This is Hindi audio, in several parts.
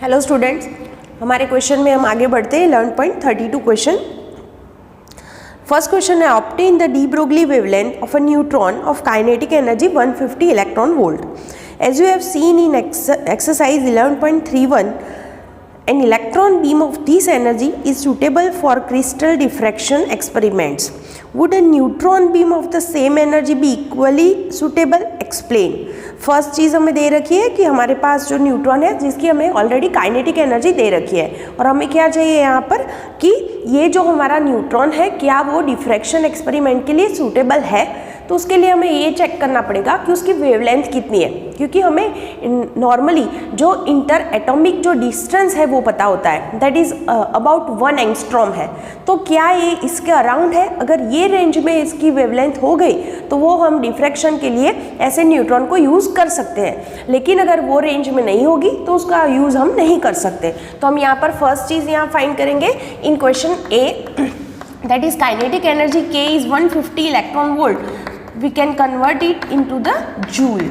हेलो स्टूडेंट्स, हमारे क्वेश्चन में हम आगे बढ़ते हैं। 11.32 क्वेश्चन। फर्स्ट क्वेश्चन है obtain the de Broglie wavelength of a neutron of kinetic energy 150 electron volt. As you have seen in exercise 11.31 an electron beam of this energy is suitable for crystal diffraction experiments. Would a neutron beam of the same energy be equally suitable? Explain. First चीज़ हमें दे रखी है कि हमारे पास जो न्यूट्रॉन है जिसकी हमें ऑलरेडी काइनेटिक एनर्जी दे रखी है, और हमें क्या चाहिए यहाँ पर कि ये जो हमारा न्यूट्रॉन है क्या वो डिफ्रैक्शन एक्सपेरिमेंट के लिए सूटेबल है। तो उसके लिए हमें ये चेक करना पड़ेगा कि उसकी वेवलेंथ कितनी है, क्योंकि हमें नॉर्मली जो इंटर एटॉमिक जो डिस्टेंस है वो पता होता है, दैट इज़ अबाउट 1 एंगस्ट्रॉम है। तो क्या ये इसके अराउंड है? अगर ये रेंज में इसकी वेवलेंथ हो गई तो वो हम डिफ्रैक्शन के लिए ऐसे न्यूट्रॉन को यूज़ कर सकते हैं, लेकिन अगर वो रेंज में नहीं होगी तो उसका यूज़ हम नहीं कर सकते। तो हम यहाँ पर फर्स्ट चीज़ यहाँ फाइंड करेंगे in question A, that is kinetic energy K is 150 electron volt. We can convert it into the joule.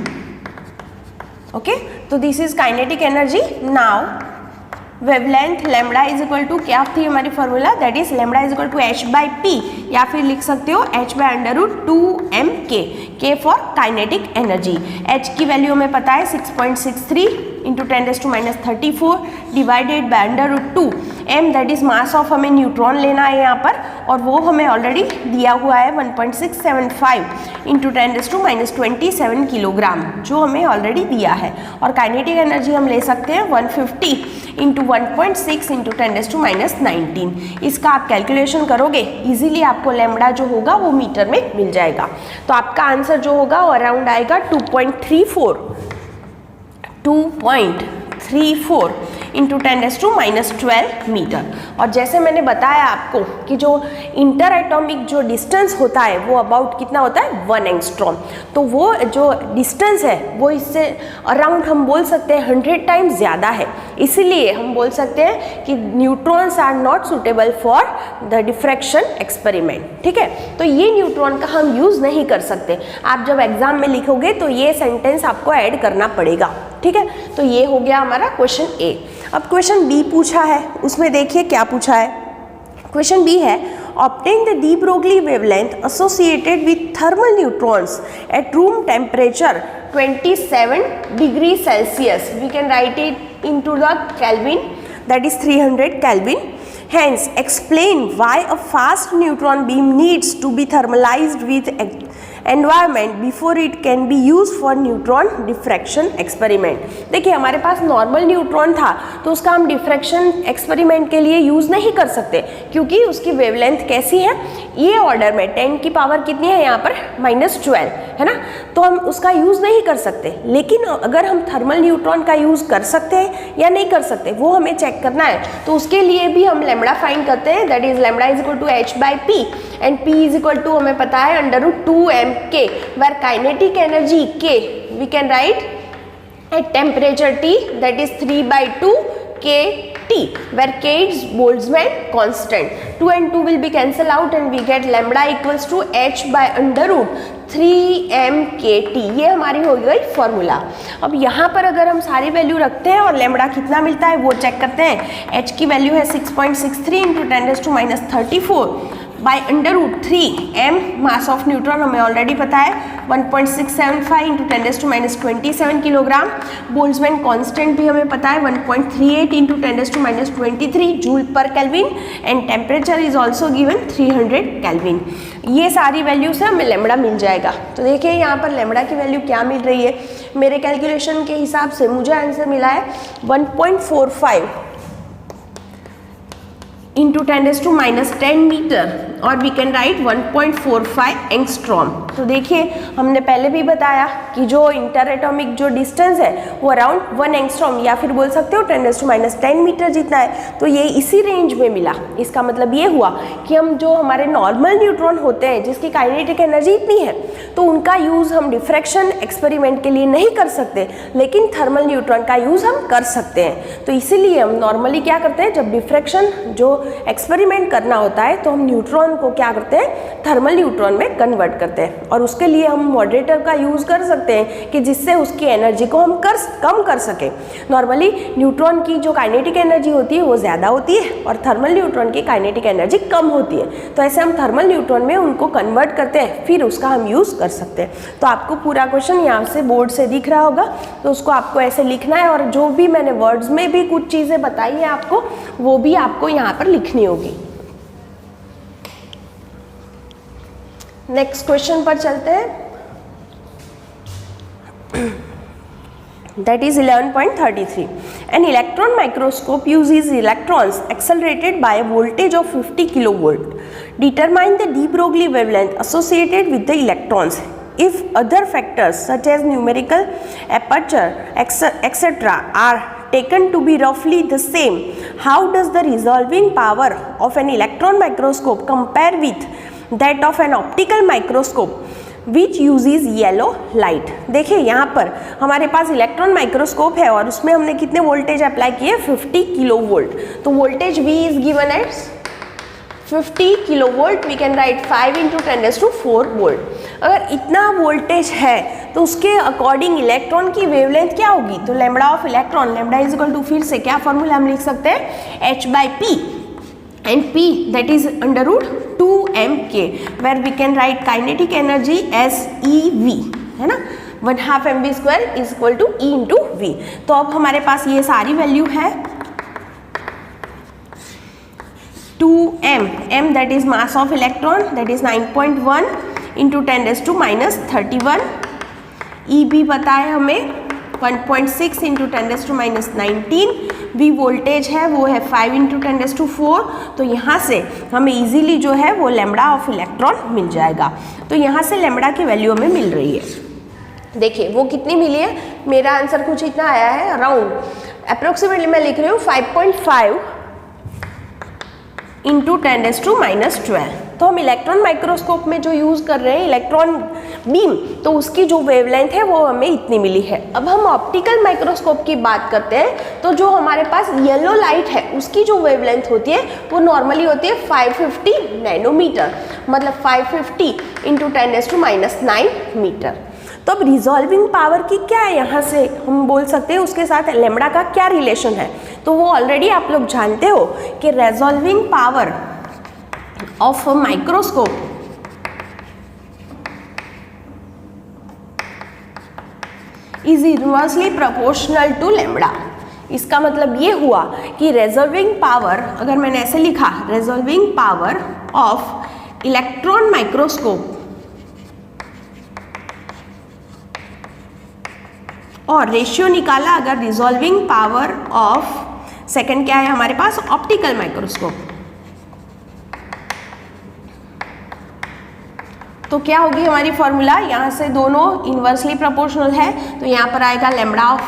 Okay, so this is kinetic energy. Now wavelength lambda is equal to क्या थी हमारी formula, that is lambda is equal to h by P, या फिर लिख सकते हो h by under root 2mk, k for kinetic energy. h की वैल्यू हमें पता है 6.63 into 10⁻34 divided by under root 2 m, that is mass of हमें न्यूट्रॉन लेना है यहाँ पर, और वो हमें ऑलरेडी दिया हुआ है 1.675 इंटू 10⁻27 किलोग्राम, जो हमें ऑलरेडी दिया है। और काइनेटिक एनर्जी हम ले सकते हैं 150 इंटू 1.6 इंटू 10⁻19। इसका आप कैलकुलेशन करोगे इजीली, आपको लैम्बडा जो होगा वो मीटर में मिल जाएगा। तो आपका आंसर जो होगा वो अराउंड आएगा 2.34 इंटू 10⁻12 मीटर। और जैसे मैंने बताया आपको कि जो इंटर एटॉमिक जो डिस्टेंस होता है वो अबाउट कितना होता है 1 एंगस्ट्रॉम। तो वो जो डिस्टेंस है वो इससे अराउंड हम बोल सकते हैं 100 टाइम्स ज़्यादा है, इसीलिए हम बोल सकते हैं कि neutrons are not suitable for the diffraction experiment. ठीक है, तो ये न्यूट्रॉन का हम यूज़ नहीं कर सकते। आप जब एग्जाम में लिखोगे तो ये सेंटेंस आपको ऐड करना पड़ेगा। ठीक है, तो ये हो गया हमारा क्वेश्चन ए। अब क्वेश्चन बी पूछा है, उसमें देखिए क्या पूछा है। क्वेश्चन बी है obtain the de Broglie wavelength associated with thermal neutrons at room temperature 27 degree Celsius. We can write it into the kelvin, that is 300 kelvin. Hence, explain why a fast neutron beam needs to be thermalized with environment before it can be used for neutron diffraction experiment. देखिए हमारे पास नॉर्मल न्यूट्रॉन था तो उसका हम डिफ्रैक्शन एक्सपेरिमेंट के लिए यूज़ नहीं कर सकते, क्योंकि उसकी वेवलेंथ कैसी है, ये ऑर्डर में 10 की पावर कितनी है यहाँ पर -12 है ना, तो हम उसका यूज़ नहीं कर सकते। लेकिन अगर हम थर्मल न्यूट्रॉन का यूज़ कर सकते हैं या नहीं कर सकते वो हमें चेक करना है। तो उसके लिए भी हम लैम्बडा फाइंड करते हैं, that is lambda is equal to h by P and p is equal to हमें पता है under root 2mk, where kinetic energy K we can write at temperature T, that is 3/2 kT, where K is Boltzmann constant. 2 and 2 will be cancel out and we get lambda equals to h by under root 3mkt। ये हमारी हो गई फॉर्मूला। अब यहाँ पर अगर हम सारी वैल्यू रखते हैं और लैम्बडा कितना मिलता है वो चेक करते हैं। h की वैल्यू है 6.63 into 10⁻34 by under root 3m, mass of neutron हमें ऑलरेडी पता है 1.675 इंटू 10⁻27 किलोग्राम। बोल्ट्जमैन कांस्टेंट भी हमें पता है 1.38 इंटू 10⁻23 जूल पर kelvin, and temperature is also given 300 kelvin. ये सारी वैल्यू से हमें लैम्बडा मिल जाएगा। तो देखिए यहाँ पर लैम्बडा की वैल्यू क्या मिल रही है, मेरे कैलकुलेशन के हिसाब से मुझे आंसर मिला है 1.45 इंटू 10⁻10 मीटर, और वी कैन राइट 1.45 एंगस्ट्रॉम। तो देखिए हमने पहले भी बताया कि जो इंटर एटॉमिक जो डिस्टेंस है वो अराउंड 1 एंगस्ट्रॉम, या फिर बोल सकते हो 10⁻10 मीटर जितना है, तो ये इसी रेंज में मिला। इसका मतलब ये हुआ कि हम जो हमारे नॉर्मल न्यूट्रॉन होते हैं जिसकी काइनेटिक एनर्जी इतनी है, तो उनका यूज़ हम डिफ्रैक्शन एक्सपेरिमेंट के लिए नहीं कर सकते, लेकिन थर्मल न्यूट्रॉन का यूज़ हम कर सकते हैं। तो इसीलिए हम नॉर्मली क्या करते हैं, जब डिफ्रैक्शन जो एक्सपेरिमेंट करना होता है तो हम न्यूट्रॉन को क्या करते हैं, थर्मल न्यूट्रॉन में कन्वर्ट करते हैं। और उसके लिए हम मॉडरेटर का यूज़ कर सकते हैं कि जिससे उसकी एनर्जी को हम कम कर सकें। नॉर्मली न्यूट्रॉन की जो काइनेटिक एनर्जी होती है वो ज़्यादा होती है और थर्मल न्यूट्रॉन की काइनेटिक एनर्जी कम होती है, तो ऐसे हम थर्मल न्यूट्रॉन में उनको कन्वर्ट करते हैं, फिर उसका हम यूज़ कर सकते हैं। तो आपको पूरा क्वेश्चन यहाँ से बोर्ड से दिख रहा होगा, तो उसको आपको ऐसे लिखना है और जो भी मैंने वर्ड्स में भी कुछ चीज़ें बताई है आपको, वो भी आपको यहाँ पर लिखनी होगी। नेक्स्ट क्वेश्चन पर चलते हैं, that is 11.33. An electron microscope uses electrons accelerated by a voltage of 50 kilovolt. Determine the de Broglie wavelength associated with the electrons. If other factors such as numerical aperture etc. are taken to be roughly the same, how does the resolving power of an electron microscope compare with that of an optical microscope which uses yellow light? देखिए यहाँ पर हमारे पास इलेक्ट्रॉन माइक्रोस्कोप है और उसमें हमने कितने वोल्टेज अप्लाई किए, 50 किलो वोल्ट। तो voltage V is given at 50 kilo volt, we can write 5 × 10⁴ volt. अगर इतना वोल्टेज है तो उसके अकॉर्डिंग इलेक्ट्रॉन की वेवलेंथ क्या होगी, तो lambda of electron, lambda is equal to, फिर से क्या फॉर्मूला हम लिख सकते हैं, h/p and P that is under root 2mk, where we can write kinetic energy as EV, है ना, 1/2 mv² is equal to E into V। तो अब हमारे पास ये सारी वैल्यू है, 2m, m that is mass of electron, that is 9.1 × 10⁻31, EB पता है हमें 1.6 × 10⁻19, V वोल्टेज है वो है 5 × 10⁴। तो यहाँ से हमें इजीली जो है वो लैम्बडा ऑफ इलेक्ट्रॉन मिल जाएगा। तो यहाँ से लैम्बडा की वैल्यू हमें मिल रही है। देखिए वो कितनी मिली है, मेरा आंसर कुछ इतना आया है, अराउंड अप्रोक्सीमेटली मैं लिख रही हूँ 5.5 × 10⁻12। तो हम इलेक्ट्रॉन माइक्रोस्कोप में जो यूज़ कर रहे हैं इलेक्ट्रॉन बीम, तो उसकी जो वेवलेंथ है वो हमें इतनी मिली है। अब हम ऑप्टिकल माइक्रोस्कोप की बात करते हैं, तो जो हमारे पास येलो लाइट है उसकी जो वेवलेंथ होती है वो नॉर्मली होती है 550 नैनोमीटर, मतलब 550 × 10⁻9 मीटर। तो अब रिजॉल्विंग पावर की क्या है, यहाँ से हम बोल सकते हैं उसके साथ लैम्बडा का क्या रिलेशन है, तो वो ऑलरेडी आप लोग जानते हो कि resolving power of a microscope is inversely proportional to lambda. इसका मतलब ये हुआ कि रिजॉल्विंग पावर, अगर मैंने ऐसे लिखा, resolving power of electron microscope और रेशियो निकाला अगर रिजॉल्विंग पावर ऑफ, सेकंड क्या है हमारे पास, ऑप्टिकल माइक्रोस्कोप, तो क्या होगी हमारी फॉर्मूला, यहाँ से दोनों इनवर्सली प्रोपोर्शनल है, तो यहाँ पर आएगा lambda of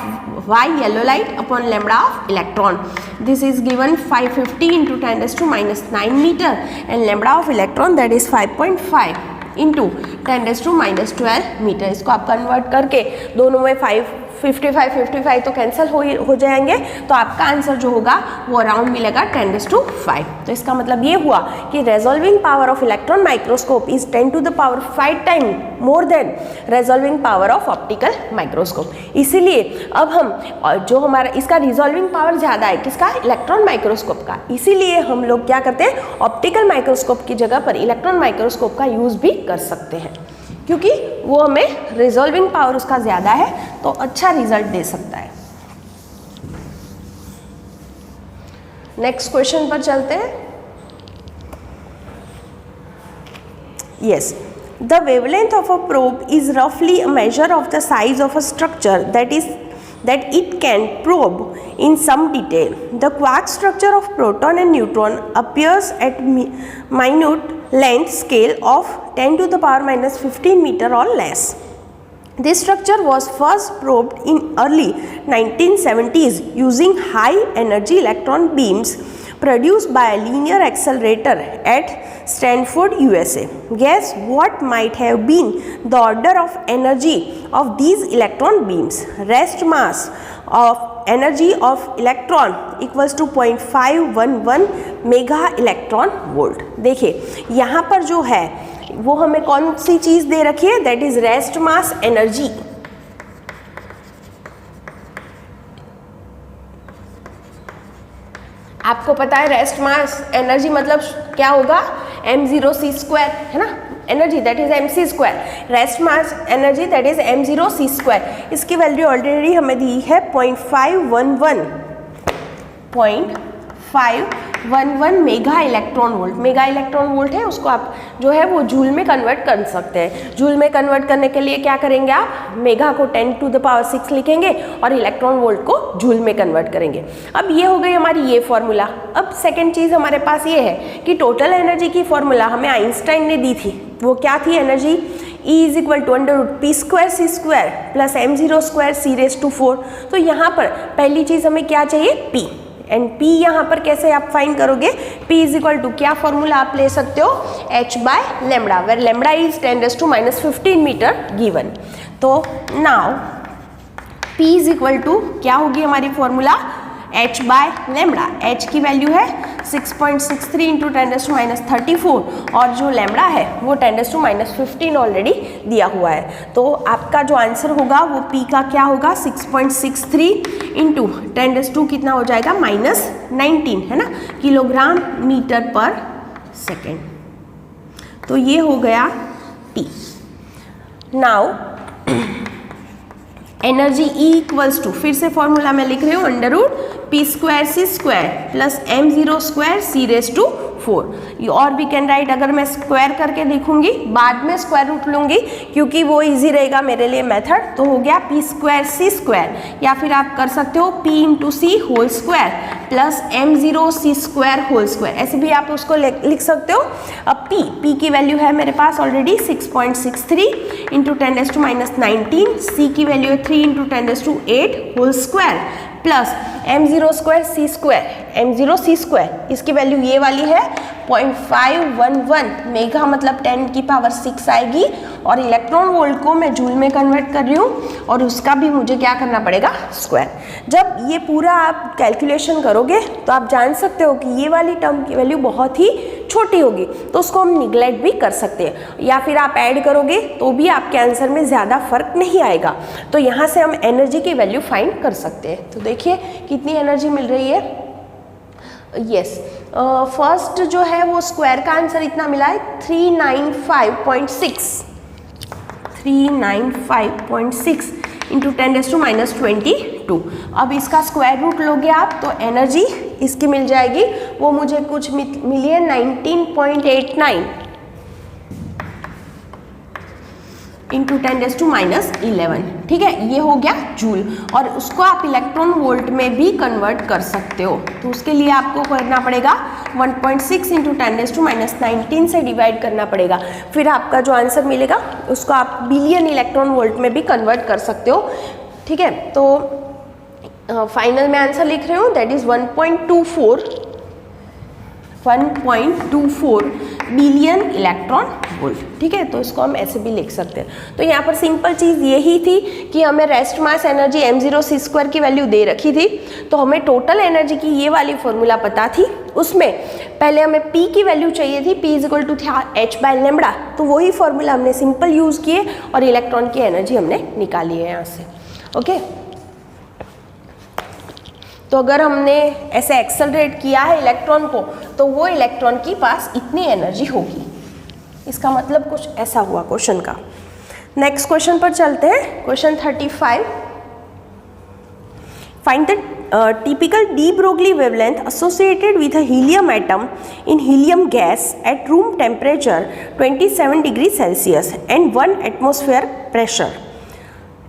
Y yellow light upon lambda of electron. This is given 550 × 10⁻9 metre and lambda of electron that is 5.5 × 10⁻12 metre. इसको आप कन्वर्ट करके दोनों में 55 तो कैंसिल हो जाएंगे, तो आपका आंसर जो होगा वो अराउंड मिलेगा 10⁵। तो इसका मतलब ये हुआ कि resolving power of electron microscope is 10⁵ time more than resolving power of optical microscope. इसीलिए अब हम जो हमारा इसका रिजॉल्विंग पावर ज़्यादा है किसका, इलेक्ट्रॉन माइक्रोस्कोप का, इसीलिए हम लोग क्या करते हैं ऑप्टिकल माइक्रोस्कोप की जगह पर इलेक्ट्रॉन माइक्रोस्कोप का यूज़ भी कर सकते हैं, क्योंकि वो हमें रिजॉल्विंग पावर उसका ज़्यादा है तो अच्छा रिजल्ट दे सकता है। नेक्स्ट क्वेश्चन पर चलते हैं। Yes, the wavelength of a probe is रफली a measure of the size of a structure that it can probe in some detail. The quark structure of proton and neutron appears at minute length scale of 10⁻⁻15 meter or less. This structure was first probed in early 1970s using high energy electron beams produced by a linear accelerator at Stanford, USA. Guess what might have been the order of energy of these electron beams? Rest mass of energy of electron equals to 0.511 mega electron volt. देखिए यहाँ पर जो है वो हमें कौन सी चीज़ दे रखी है, that is rest mass energy. आपको पता है रेस्ट मास एनर्जी मतलब क्या होगा, m0c², है ना, energy that is mc², rest mass energy that is m0c²। इसकी वैल्यू ऑलरेडी हमें दी है 0.511 mega electron volt. Mega electron volt है, उसको आप जो है वो जूल में कन्वर्ट कर सकते हैं। जूल में कन्वर्ट करने के लिए क्या करेंगे आप, मेगा को 10⁶ लिखेंगे और इलेक्ट्रॉन वोल्ट को जूल में कन्वर्ट करेंगे। अब ये हो गई हमारी ये फॉर्मूला। अब सेकेंड चीज़ हमारे पास ये है कि टोटल एनर्जी की फॉर्मूला हमें आइंस्टाइन ने दी थी। वो क्या थी energy, E = √p² plus m0² c⁴। तो यहाँ पर पहली चीज़ हमें क्या चाहिए, P, एंड P यहाँ पर कैसे आप फाइंड करोगे, P = क्या फॉर्मूला आप ले सकते हो, h/λ, where λ is 10⁻⁻15 metre given. तो नाउ P = क्या होगी हमारी फॉर्मूला, h/λ। h की वैल्यू है 6.63 × 10⁻34 और जो लैम्बडा है वो 10⁻15 ऑलरेडी दिया हुआ है। तो आपका जो आंसर होगा वो P का क्या होगा, 6.63 × 10⁻⁻ कितना हो जाएगा, -19, है ना, किलोग्राम मीटर पर सेकेंड। तो ये हो गया P। नाउ एनर्जी E = फिर से फॉर्मूला मैं लिख रही हूँ √p² प्लस m0² c⁴। और भी कैन राइट, अगर मैं स्क्वायर करके देखूंगी, बाद में स्क्वायर रूट लूंगी क्योंकि वो इजी रहेगा मेरे लिए मेथड। तो हो गया p²c², या फिर आप कर सकते हो p × c² प्लस m0c², ऐसे भी आप उसको लिख सकते हो। अब p की वैल्यू है मेरे पास ऑलरेडी 6.63 × 10⁻19, c की वैल्यू है 3 × 10⁸² प्लस m0² इसकी वैल्यू ये वाली है 0.511 मेगा, मतलब 10⁶ आएगी। और इलेक्ट्रॉन वोल्ट को मैं जूल में कन्वर्ट कर रही हूँ और उसका भी मुझे क्या करना पड़ेगा, स्क्वायर। जब ये पूरा आप कैलकुलेशन करोगे तो आप जान सकते हो कि ये वाली टर्म की वैल्यू बहुत ही छोटी होगी, तो उसको हम निगलेक्ट भी कर सकते हैं, या फिर आप ऐड करोगे तो भी आपके आंसर में ज़्यादा फर्क नहीं आएगा। तो यहाँ से हम एनर्जी की वैल्यू फाइंड कर सकते हैं। तो देखिए कितनी एनर्जी मिल रही है, यस, फर्स्ट जो है वो स्क्वायर का आंसर इतना मिला है 395.6 × 10⁻22। अब इसका स्क्वायर रूट लोगे आप तो एनर्जी इसकी मिल जाएगी, वो मुझे कुछ मिली है 19.89 × 10⁻11। ठीक है, ये हो गया जूल, और उसको आप इलेक्ट्रॉन वोल्ट में भी कन्वर्ट कर सकते हो। तो उसके लिए आपको करना पड़ेगा 1.6 × 10⁻19 से डिवाइड करना पड़ेगा, फिर आपका जो आंसर मिलेगा उसको आप बिलियन इलेक्ट्रॉन वोल्ट में भी कन्वर्ट कर सकते हो। ठीक है, तो फाइनल में आंसर लिख रही हूँ, that is 1.24 billion electron volt. ठीक है, तो इसको हम ऐसे भी लिख सकते हैं। तो यहाँ पर सिंपल चीज़ यही थी कि हमें रेस्ट मास एनर्जी m0c² की वैल्यू दे रखी थी, तो हमें टोटल एनर्जी की ये वाली फॉर्मूला पता थी। उसमें पहले हमें P की वैल्यू चाहिए थी, P = था h/λ, तो वही फॉर्मूला हमने सिंपल यूज़ किए और इलेक्ट्रॉन की एनर्जी हमने निकाली है यहाँ से। ओके, तो अगर हमने ऐसे एक्सेलरेट किया है इलेक्ट्रॉन को तो वो इलेक्ट्रॉन के पास इतनी एनर्जी होगी, इसका मतलब कुछ ऐसा हुआ क्वेश्चन का। नेक्स्ट क्वेश्चन पर चलते हैं, question 35। Find the typical de Broglie wavelength associated with a helium atom in helium gas at room temperature 27°C and 1 atmosphere pressure,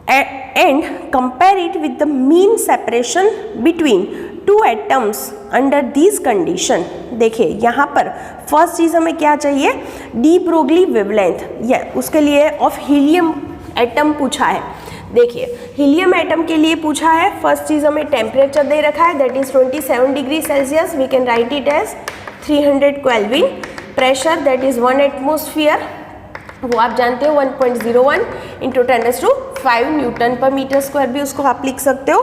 and compare it with the mean separation between two atoms under these condition। देखिए यहाँ पर फर्स्ट चीज़ हमें क्या चाहिए, डी ब्रोगली वेवलेंथ, या उसके लिए ऑफ हीलियम एटम पूछा है। देखिए हीलियम एटम के लिए पूछा है, फर्स्ट चीज़ हमें टेम्परेचर दे रखा है, that is 27°C, we can write it as 300 kelvin. Pressure that is 1 atmosphere, वो आप जानते हो 1.01 × 10⁵ N/m² भी उसको आप लिख सकते हो।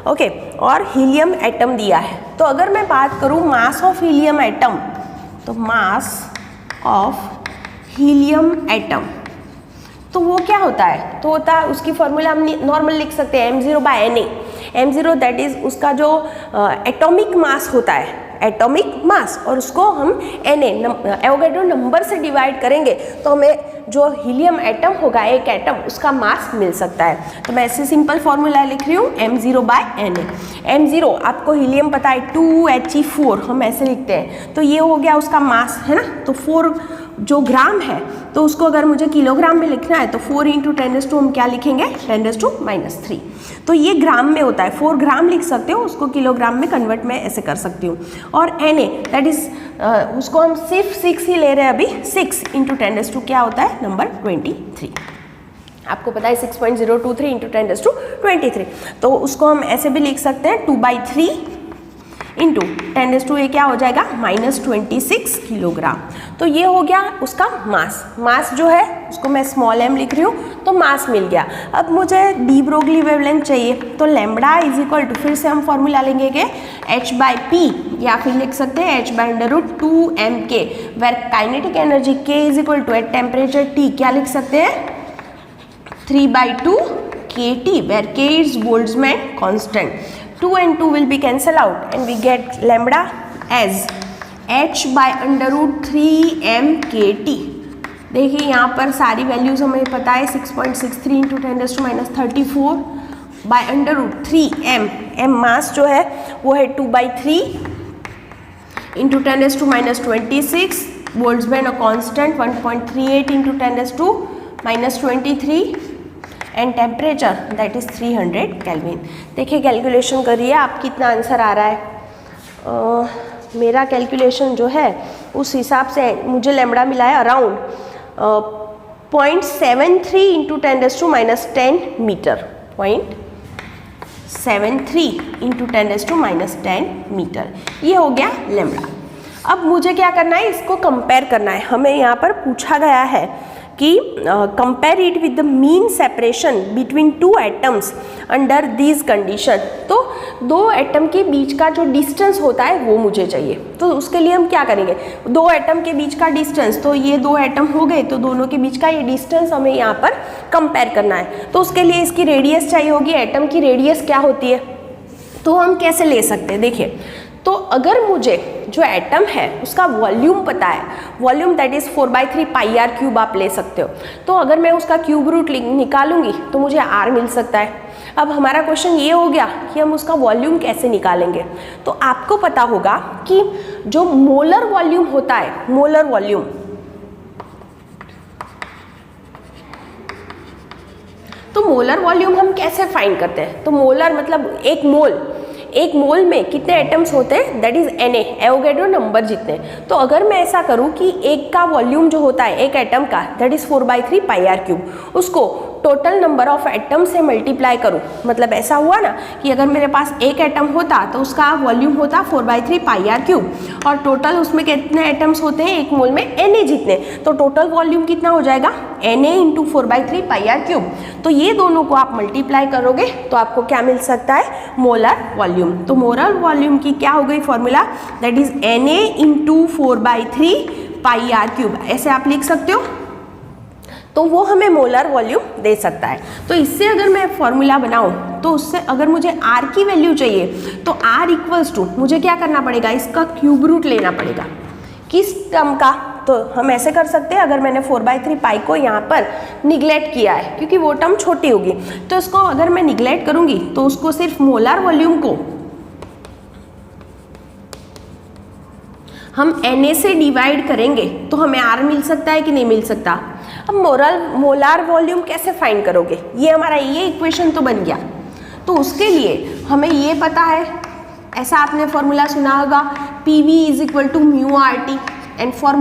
ओके, और हीलियम एटम दिया है। तो अगर मैं बात करूँ मास ऑफ हीलियम एटम, तो मास ऑफ हीलियम एटम तो वो क्या होता है, तो होता है उसकी फॉर्मूला हम नॉर्मल लिख सकते हैं m0/Na। m0 दैट इज उसका जो एटॉमिक मास होता है, एटॉमिक मास, और उसको हम Na एवोगैड्रो नंबर से डिवाइड करेंगे तो हमें जो हीलियम एटम होगा, एक एटम, उसका मास मिल सकता है। तो मैं ऐसे सिंपल फॉर्मूला लिख रही हूँ m0/Na। m0 आपको हीलियम पता है 2He4, हम ऐसे लिखते हैं, तो ये हो गया उसका मास, है ना। तो 4 जो ग्राम है, तो उसको अगर मुझे किलोग्राम में लिखना है तो 4 × 10⁻² हम क्या लिखेंगे, 10⁻³ तो ये ग्राम में होता है, 4 ग्राम लिख सकते हो, उसको किलोग्राम में कन्वर्ट मैं ऐसे कर सकती हूँ। और Na दैट इज उसको हम सिर्फ 6 ही ले रहे हैं अभी, 6 × 10⁻² क्या होता है, नंबर 23। आपको पता है 6.023 × 10⁻23, तो उसको हम ऐसे भी लिख सकते हैं 2/3 इंटू 10⁻, क्या हो जाएगा, -26 किलोग्राम। तो ये हो गया उसका मास। मास जो है उसको मैं स्मॉल m लिख रही हूँ, तो मास मिल गया। अब मुझे डी ब्रोगली वेवलेंथ चाहिए, तो लैम्बडा इज इक्वल टू, फिर से हम फॉर्मूला लेंगे कि h/p, या फिर लिख सकते हैं h/√2mk, where kinetic energy k is equal to at temperature T, क्या लिख सकते हैं, 3/2 kT, where k is Boltzmann constant. 2 and 2 will be cancel out and we get lambda as h/√3m kT। देखिए यहाँ पर सारी वैल्यूज हमें पता है, 6.63 × 10⁻34 /√3m, m मास जो है वो है 2/3 × 10⁻26, Boltzmann constant 1.38 × 10⁻23 and temperature that is 300 kelvin. देखिए कैलकुलेशन करिए आप कितना आंसर आ रहा है। मेरा कैलकुलेशन जो है उस हिसाब से मुझे लैम्बडा मिला है अराउंड 0.73 × 10⁻10 मीटर, 0.73 × 10⁻10 मीटर, ये हो गया लैम्बडा। अब मुझे क्या करना है, इसको कंपेयर करना है। हमें यहाँ पर पूछा गया है कि compare it with the mean separation between 2 atoms under these condition. तो 2 एटम के बीच का जो डिस्टेंस होता है वो मुझे चाहिए। तो उसके लिए हम क्या करेंगे, 2 एटम के बीच का डिस्टेंस, तो ये 2 एटम हो गए, तो दोनों के बीच का ये डिस्टेंस हमें यहाँ पर कंपेयर करना है। तो उसके लिए इसकी रेडियस चाहिए होगी, एटम की रेडियस क्या होती है, तो हम कैसे ले सकते हैं। देखिए, तो अगर मुझे जो एटम है उसका वॉल्यूम पता है, वॉल्यूम दैट इज 4/3 πr³ आप ले सकते हो। तो अगर मैं उसका क्यूब रूट निकालूंगी तो मुझे r मिल सकता है। अब हमारा क्वेश्चन ये हो गया कि हम उसका वॉल्यूम कैसे निकालेंगे। तो आपको पता होगा कि जो मोलर वॉल्यूम होता है, मोलर वॉल्यूम, तो मोलर वॉल्यूम हम कैसे फाइंड करते हैं। तो मोलर मतलब एक मोल में कितने एटम्स होते हैं, that is Na, Avogadro number जितने। तो अगर मैं ऐसा करूं कि एक का वॉल्यूम जो होता है एक एटम का, दैट इज 4/3 πr³, उसको टोटल नंबर ऑफ एटम से मल्टीप्लाई करूं, मतलब ऐसा हुआ ना कि अगर मेरे पास एक एटम होता तो उसका वॉल्यूम होता 4/3 πr³ और टोटल उसमें कितने एटम्स होते हैं एक मोल में, Na जितने, तो टोटल वॉल्यूम कितना हो जाएगा, Na × 4/3 πr³। तो ये दोनों को आप मल्टीप्लाई करोगे तो आपको क्या मिल सकता है, मोलर वॉल्यूम। तो मोलर वॉल्यूम की क्या हो गई formula, that is Na × 4/3 πr³, ऐसे आप लिख सकते हो। तो वो हमें मोलर वॉल्यूम दे सकता है। तो इससे अगर मैं फॉर्मूला बनाऊं तो उससे अगर मुझे R की वैल्यू चाहिए तो R = मुझे क्या करना पड़ेगा, इसका क्यूब रूट लेना पड़ेगा। किस टर्म का, तो हम ऐसे कर सकते हैं, अगर मैंने 4/3 पाई को यहाँ पर निगलेक्ट किया है क्योंकि वो टर्म छोटी होगी, तो इसको अगर मैं निगलेक्ट करूँगी तो उसको सिर्फ मोलर वॉल्यूम को हम Na से डिवाइड करेंगे तो हमें R मिल सकता है कि नहीं मिल सकता। अब मोलार वॉल्यूम कैसे फाइंड करोगे, ये हमारा ये इक्वेशन तो बन गया। तो उसके लिए हमें ये पता है, ऐसा आपने फॉर्मूला सुना होगा, PV = μRT एंड फॉर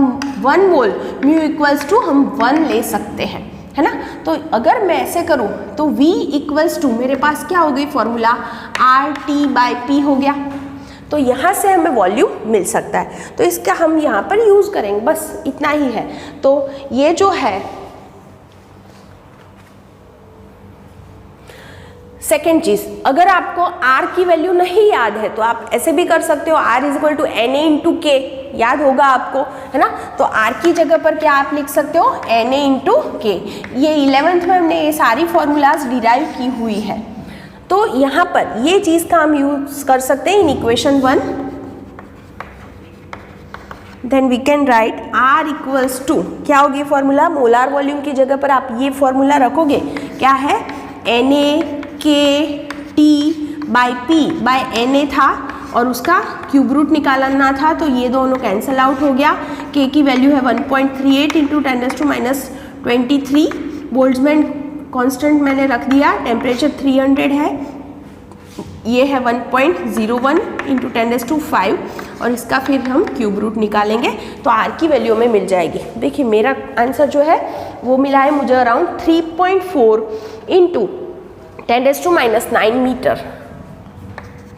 1 मोल μ = हम 1 ले सकते हैं, है ना। तो अगर मैं ऐसे करूँ तो V = मेरे पास क्या हो गई फॉर्मूला, RT/P हो गया। तो यहाँ से हमें वॉल्यूम मिल सकता है, तो इसका हम यहाँ पर यूज़ करेंगे, बस इतना ही है। तो ये जो है सेकेंड चीज़, अगर आपको R की वैल्यू नहीं याद है तो आप ऐसे भी कर सकते हो, R is equal to NA into K, याद होगा आपको, है ना। तो R की जगह पर क्या आप लिख सकते हो, NA इंटू के। ये 11th में हमने ये सारी फॉर्मूलाज डिराइव की हुई है। तो यहाँ पर ये चीज़ का हम यूज कर सकते हैं in equation 1। Then we can write R equals to, क्या होगी फॉर्मूला, मोलार वॉल्यूम की जगह पर आप ये फॉर्मूला रखोगे, क्या है, NA के T by P by NA था और उसका क्यूब रूट निकालना था, तो ये दोनों कैंसिल आउट हो गया। K की वैल्यू है 1.38 इंटू 10⁻23। बोल्ट्जमैन कांस्टेंट मैंने रख दिया, टेम्परेचर 300 है, ये है 1.01 इंटू 10⁵, और इसका फिर हम क्यूब रूट निकालेंगे तो R की वैल्यू में मिल जाएगी। देखिए मेरा आंसर जो है वो मिला है मुझे around 3.4 into 10⁻⁹ metre,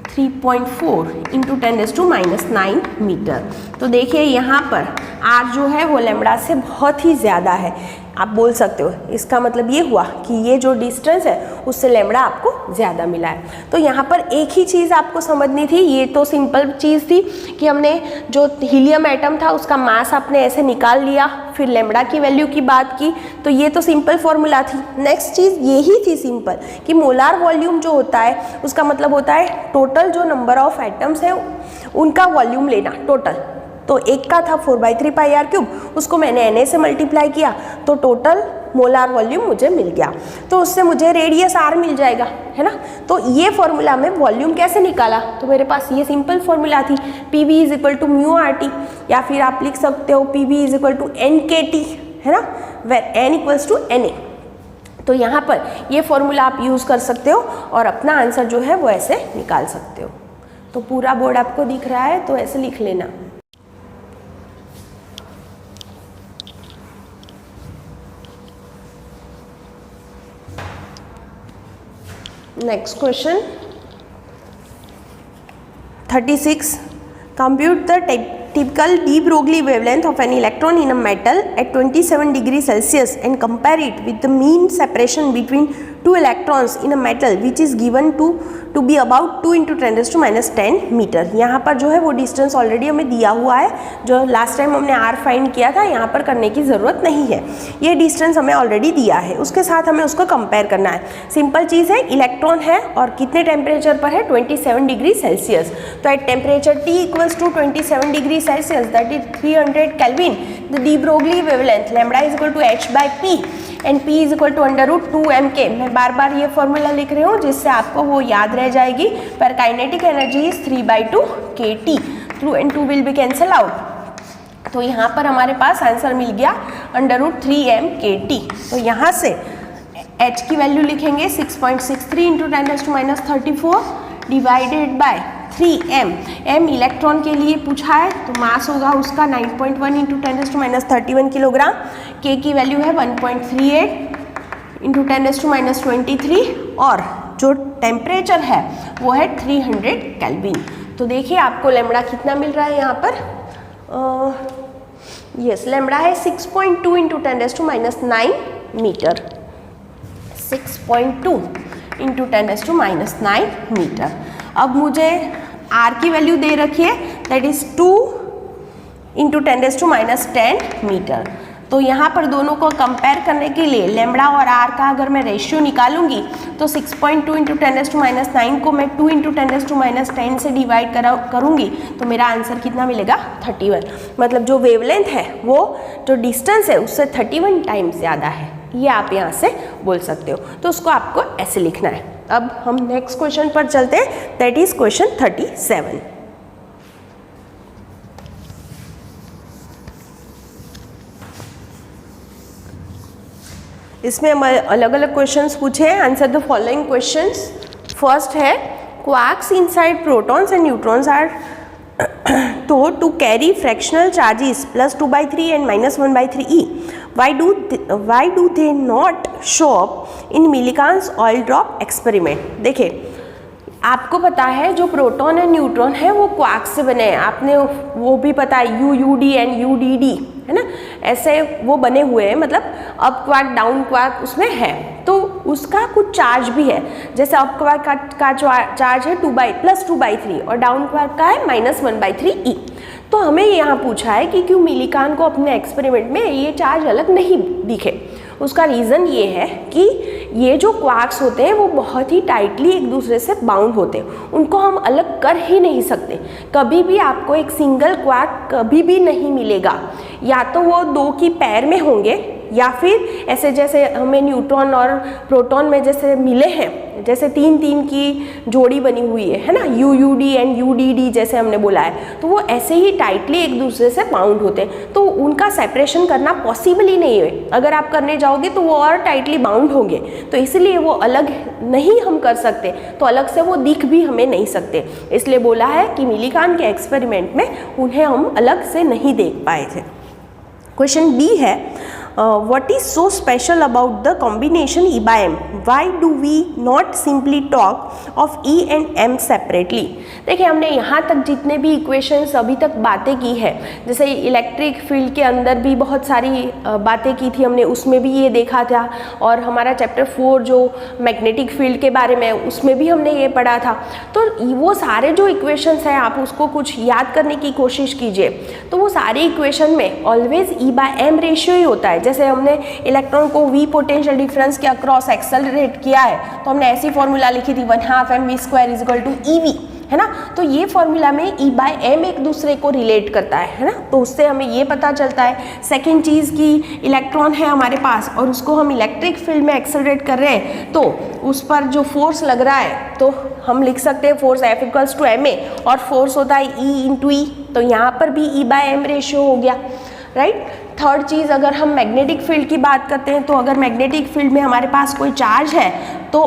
3.4 into 10⁻⁹ metre. तो देखिए यहाँ पर R जो है वो लैम्बडा से बहुत ही ज़्यादा है, आप बोल सकते हो। इसका मतलब ये हुआ कि ये जो डिस्टेंस है उससे लैम्बडा आपको ज़्यादा मिला है। तो यहाँ पर एक ही चीज़ आपको समझनी थी, ये तो सिंपल चीज़ थी कि हमने जो हीलियम एटम था उसका मास आपने ऐसे निकाल लिया, फिर लैम्बडा की वैल्यू की बात की, तो ये तो सिंपल फॉर्मूला थी। नेक्स्ट चीज़ यही थी सिंपल कि मोलार वॉल्यूम जो होता है उसका मतलब होता है टोटल जो नंबर ऑफ एटम्स है उनका वॉल्यूम लेना टोटल। तो एक का था 4/3 पाई आर क्यूब, उसको मैंने Na से मल्टीप्लाई किया तो टोटल मोलार वॉल्यूम मुझे मिल गया, तो उससे मुझे रेडियस R मिल जाएगा, है ना। तो ये फॉर्मूला में वॉल्यूम कैसे निकाला, तो मेरे पास ये सिंपल फॉर्मूला थी, PV is equal to mu RT, या फिर आप लिख सकते हो PV is equal to NKT, है ना, where N equals to NA। तो यहाँ पर ये फॉर्मूला आप यूज़ कर सकते हो और अपना आंसर जो है वो ऐसे निकाल सकते हो। तो पूरा बोर्ड आपको दिख रहा है तो ऐसे लिख लेना। Next question 36. Compute the typical de Broglie wavelength of an electron in a metal at 27 degrees Celsius and compare it with the mean separation between two electrons in a metal which is given to be about 2 into 10⁻⁻10 metre. यहाँ पर जो है वो डिस्टेंस ऑलरेडी हमें दिया हुआ है, जो लास्ट टाइम हमने R फाइंड किया था, यहाँ पर करने की ज़रूरत नहीं है, ये डिस्टेंस हमें ऑलरेडी दिया है, उसके साथ हमें उसको कंपेयर करना है। सिंपल चीज़ है, इलेक्ट्रॉन है और कितने टेम्परेचर पर है, 27 डिग्री सेल्सियस। तो at temperature T equals to 27 degree Celsius that is 300 kelvin, the de Broglie wavelength lambda is equal to h/p and P is equal to √2mk। मैं बार बार ये फॉर्मूला लिख रही हूँ जिससे आपको वो याद रह जाएगी। पर kinetic energy is 3/2 kT, 2 and 2 will be cancel out. तो यहाँ पर हमारे पास आंसर मिल गया √3mkT। तो यहाँ से h की वैल्यू लिखेंगे 6.63 into 10⁻34 divided by 3m। m electron के लिए पूछा है तो मास होगा उसका 9.1 इंटू 10⁻31 किलोग्राम। k की वैल्यू है 1.38 इंटू 10⁻23 और जो टेम्परेचर है वो है 300 केल्विन। तो देखिए आपको लैम्बडा कितना मिल रहा है यहाँ पर, यस लैम्बडा है 6.2 इंटू 10⁻9 मीटर, 6.2 इंटू 10⁻9 मीटर। अब मुझे R की वैल्यू दे रखी है दैट इज 2 इंटू 10⁻10 मीटर। तो यहाँ पर दोनों को कंपेयर करने के लिए लैम्बडा और R का अगर मैं रेशियो निकालूंगी तो 6.2 इंटू 10⁻9 को मैं 2 इंटू 10⁻10 से डिवाइड करूँगी तो मेरा आंसर कितना मिलेगा 31। मतलब जो वेवलेंथ है वो जो डिस्टेंस है उससे 31 टाइम्स ज़्यादा है, ये आप यहाँ से बोल सकते हो। तो उसको आपको ऐसे लिखना है। अब हम नेक्स्ट क्वेश्चन पर चलते हैं, दैट इज क्वेश्चन 37। इसमें हम अलग अलग क्वेश्चंस पूछे हैं। Answer the following questions. First है quarks inside protons and neutrons are thought to carry fractional charges +2/3 and -1/3 e. Why do they not show up in Millikan's oil drop experiment? देखिए आपको पता है जो प्रोटॉन और न्यूट्रॉन है वो क्वार्क्स से बने हैं, आपने वो भी पता है UUD एंड UDD, है ना, ऐसे वो बने हुए हैं, मतलब अप क्वार्क डाउन क्वार्क उसमें है। तो उसका कुछ चार्ज भी है, जैसे अपवर्ड का चार्ज है +2/3 और डाउनवर्ड का है -1/3 e। तो हमें यहाँ पूछा है कि क्यों मिलिकान को अपने एक्सपेरिमेंट में ये चार्ज अलग नहीं दिखे। उसका रीज़न ये है कि ये जो क्वार्क्स होते हैं वो बहुत ही टाइटली एक दूसरे से बाउंड होते हैं, उनको हम अलग कर ही नहीं सकते। कभी भी आपको एक सिंगल क्वार्क कभी भी नहीं मिलेगा, या तो वो 2 की पैर में होंगे या फिर ऐसे जैसे हमें न्यूट्रॉन और प्रोटॉन में जैसे मिले हैं, जैसे 3-3 की जोड़ी बनी हुई है ना, UUD एंड UDD जैसे हमने बोला है, तो वो ऐसे ही टाइटली एक दूसरे से बाउंड होते हैं, तो उनका सेपरेशन करना पॉसिबल ही नहीं है। अगर आप करने जाओगे तो वो और टाइटली बाउंड होंगे, तो इसलिए वो अलग नहीं हम कर सकते, तो अलग से वो दिख भी हमें नहीं सकते। इसलिए बोला है कि मिलिकान के एक्सपेरिमेंट में उन्हें हम अलग से नहीं देख पाए थे। क्वेश्चन बी है, what is so special about the combination E by M? Why do we not simply talk of E and M separately? देखिए, हमने यहाँ तक जितने भी इक्वेशंस अभी तक बातें की है, जैसे इलेक्ट्रिक फील्ड के अंदर भी बहुत सारी बातें की थी हमने, उसमें भी ये देखा था, और हमारा चैप्टर 4 जो मैग्नेटिक फील्ड के बारे में उसमें भी हमने ये पढ़ा था। तो वो सारे जो इक्वेशंस हैं आप उसको कुछ याद करने की कोशिश कीजिए, तो वो सारे इक्वेशन में always E by M ratio ही होता है। जैसे हमने इलेक्ट्रॉन को V पोटेंशियल डिफरेंस के अक्रॉस एक्सेलरेट किया है, तो हमने ऐसी फॉर्मूला लिखी थी 1/2 mv² = EV, है ना। तो ये फॉर्मूला में E by M एक दूसरे को रिलेट करता है ना, तो उससे हमें ये पता चलता है। सेकेंड चीज़ की इलेक्ट्रॉन है हमारे पास और उसको हम इलेक्ट्रिक फील्ड में एक्सेलरेट कर रहे हैं, तो उस पर जो फोर्स लग रहा है तो हम लिख सकते हैं फोर्स F = ma, और फोर्स होता है E × E, तो यहाँ पर भी E by M रेशियो हो गया, राइट। थर्ड चीज़, अगर हम मैग्नेटिक फील्ड की बात करते हैं, तो अगर मैग्नेटिक फील्ड में हमारे पास कोई चार्ज है तो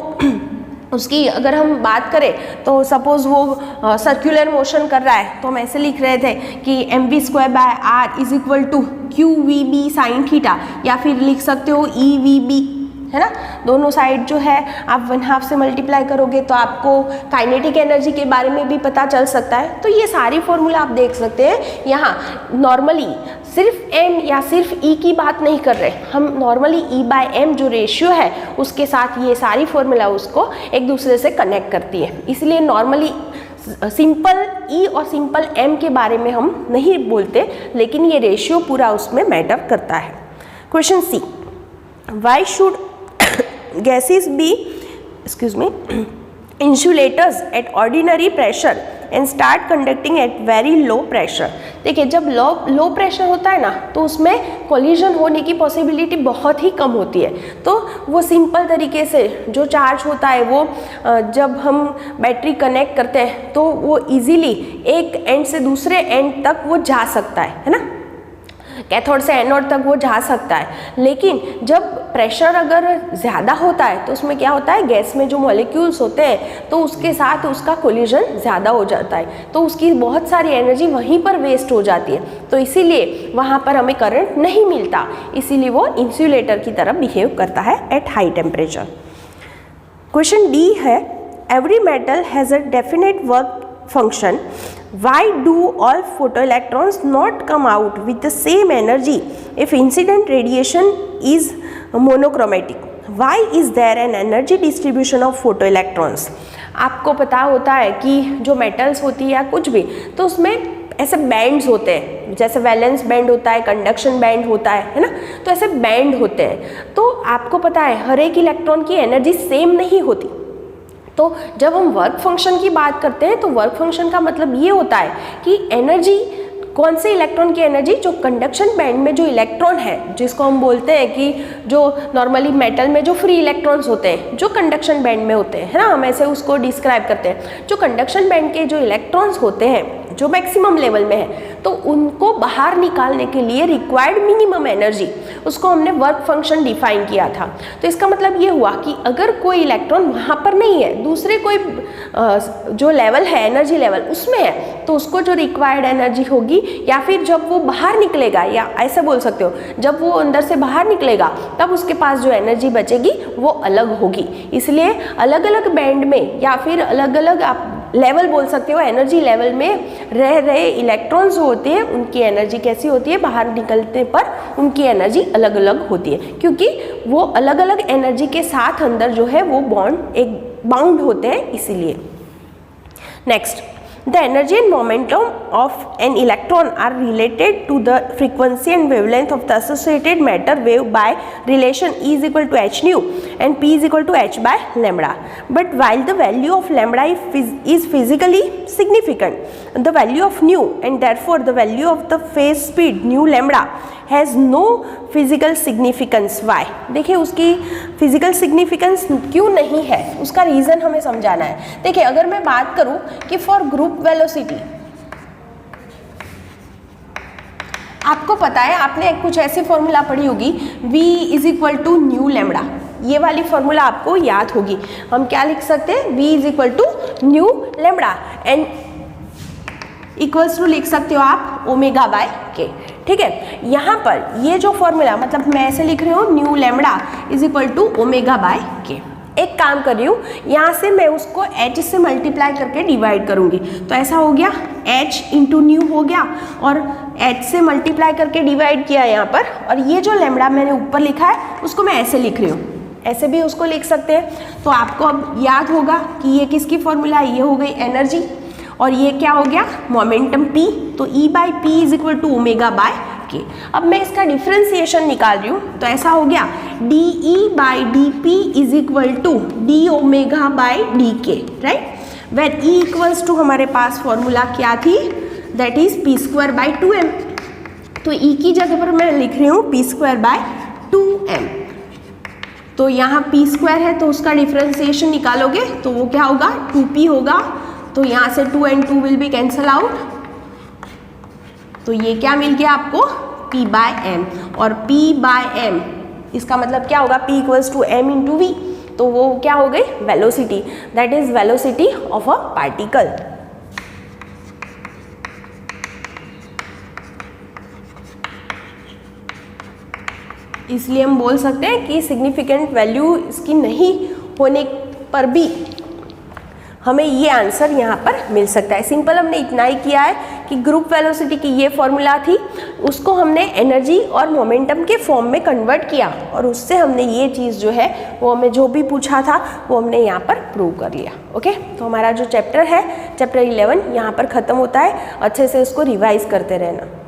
उसकी अगर हम बात करें तो सपोज़ वो सर्कुलर मोशन कर रहा है, तो हम ऐसे लिख रहे थे कि mv²/r = qvb sin थीटा, या फिर लिख सकते हो EVB, है ना। दोनों साइड जो है आप 1/2 से मल्टीप्लाई करोगे तो आपको काइनेटिक एनर्जी के बारे में भी पता चल सकता है। तो ये सारी फॉर्मूला आप देख सकते हैं। यहाँ नॉर्मली सिर्फ M या सिर्फ E की बात नहीं कर रहे, हम नॉर्मली E by M जो रेशियो है उसके साथ ये सारी फॉर्मूला उसको एक दूसरे से कनेक्ट करती है। इसलिए नॉर्मली सिंपल E और सिंपल M के बारे में हम नहीं बोलते, लेकिन ये रेशियो पूरा उसमें मैटर करता है। Question C, why should gases be insulators at ordinary pressure and start conducting at very low pressure? देखिए, जब लो प्रेशर होता है ना, तो उसमें कोलिजन होने की पॉसिबिलिटी बहुत ही कम होती है। तो वो सिंपल तरीके से जो चार्ज होता है वो जब हम बैटरी कनेक्ट करते हैं तो वो इजीली एक एंड से दूसरे एंड तक वो जा सकता है ना, कैथोड से एनोड तक वो जा सकता है। लेकिन जब प्रेशर अगर ज़्यादा होता है तो उसमें क्या होता है, गैस में जो मॉलिक्यूल्स होते हैं तो उसके साथ उसका कोलिजन ज़्यादा हो जाता है, तो उसकी बहुत सारी एनर्जी वहीं पर वेस्ट हो जाती है, तो इसीलिए वहाँ पर हमें करंट नहीं मिलता, इसीलिए वो इंसुलेटर की तरह बिहेव करता है at high temperature. Question D है, every metal has a definite work function. Why do all photoelectrons not come out with the same energy if incident radiation is monochromatic? Why is there an energy distribution of photoelectrons? आपको पता होता है कि जो मेटल्स होती है या कुछ भी, तो उसमें ऐसे बैंड्स होते हैं, जैसे वैलेंस बैंड होता है, कंडक्शन बैंड होता है ना, तो ऐसे बैंड होते हैं। तो आपको पता है हर एक इलेक्ट्रॉन की एनर्जी सेम नहीं होती। तो जब हम वर्क फंक्शन की बात करते हैं तो वर्क फंक्शन का मतलब ये होता है कि एनर्जी, कौन से इलेक्ट्रॉन की एनर्जी, जो कंडक्शन बैंड में जो इलेक्ट्रॉन है, जिसको हम बोलते हैं कि जो नॉर्मली मेटल में जो फ्री इलेक्ट्रॉन्स होते हैं जो कंडक्शन बैंड में होते हैं, है ना, हम ऐसे उसको डिस्क्राइब करते हैं। जो कंडक्शन बैंड के जो इलेक्ट्रॉन्स होते हैं जो मैक्सिमम लेवल में है, तो उनको बाहर निकालने के लिए रिक्वायर्ड मिनिमम एनर्जी, उसको हमने वर्क फंक्शन डिफाइन किया था। तो इसका मतलब ये हुआ कि अगर कोई इलेक्ट्रॉन वहाँ पर नहीं है, दूसरे कोई जो लेवल है एनर्जी लेवल उसमें है, तो उसको जो रिक्वायर्ड एनर्जी होगी, या फिर जब वो बाहर निकलेगा, या ऐसे बोल सकते हो जब वो अंदर से बाहर निकलेगा तब उसके पास जो एनर्जी बचेगी वो अलग होगी। इसलिए अलग अलग बैंड में या फिर अलग अलग आप लेवल बोल सकते हो, एनर्जी लेवल में रह रहे इलेक्ट्रॉन्स जो होते हैं उनकी एनर्जी कैसी होती है, बाहर निकलने पर उनकी एनर्जी अलग अलग होती है, क्योंकि वो अलग अलग एनर्जी के साथ अंदर जो है वो बॉन्ड एक बाउंड होते हैं, इसीलिए। Next, the energy and momentum of an electron are related to the frequency and wavelength of the associated matter wave by relation E is equal to h nu and P is equal to h by lambda. But while the value of lambda is physically significant, the value of nu and therefore the value of the phase speed nu lambda has no physical significance. Why? देखिए उसकी फिजिकल सिग्निफिकेंस क्यों नहीं है, उसका रीज़न हमें समझाना है। देखिए अगर मैं बात करूं कि फॉर ग्रुप वेलोसिटी, आपको पता है, आपने कुछ ऐसी फॉर्मूला पढ़ी होगी v is equal to nu lambda, ये वाली फॉर्मूला आपको याद होगी। हम क्या लिख सकते हैं, v is equal to nu lambda and equals to लिख सकते हो आप ओमेगा बाय के। ठीक है, यहाँ पर ये जो फॉर्मूला, मतलब मैं ऐसे लिख रही हूँ nu lambda is equal to omega by K. एक काम कर रही हूँ, यहाँ से मैं उसको h से मल्टीप्लाई करके डिवाइड करूँगी, तो ऐसा हो गया h इंटू न्यू हो गया और h से मल्टीप्लाई करके डिवाइड किया यहाँ पर, और ये जो लेमड़ा मैंने ऊपर लिखा है उसको मैं ऐसे लिख रही हूँ, ऐसे भी उसको लिख सकते हैं। तो आपको अब याद होगा कि ये किसकी फॉर्मूला है, ये हो गई एनर्जी, और ये क्या हो गया मोमेंटम p, तो E by P is equal to omega by K. अब मैं इसका डिफ्रेंसिएशन निकाल रही हूँ, तो ऐसा हो गया D E by D P is equal to D omega by D K, right. When E equals to हमारे पास फॉर्मूला क्या थी, that is P square by 2m, तो E की जगह पर मैं लिख रही हूँ पी स्क्वायर बाय 2m। तो यहाँ p स्क्वायर है तो उसका डिफ्रेंसिएशन निकालोगे तो वो क्या होगा 2p होगा, तो यहाँ से 2 and 2 will be cancel out, तो ये क्या मिल गया आपको p बाय m, और p बाय m इसका मतलब क्या होगा, p equals to m into V, तो वो क्या हो गई velocity, that is velocity of a particle. इसलिए हम बोल सकते हैं कि सिग्निफिकेंट वैल्यू इसकी नहीं होने पर भी हमें ये आंसर यहाँ पर मिल सकता है। सिंपल हमने इतना ही किया है कि ग्रुप वेलोसिटी की ये फॉर्मूला थी, उसको हमने एनर्जी और मोमेंटम के फॉर्म में कन्वर्ट किया, और उससे हमने ये चीज़ जो है वो हमें जो भी पूछा था वो हमने यहाँ पर प्रूव कर लिया। ओके, तो हमारा जो चैप्टर है चैप्टर 11 यहाँ पर ख़त्म होता है। अच्छे से इसको रिवाइज करते रहना।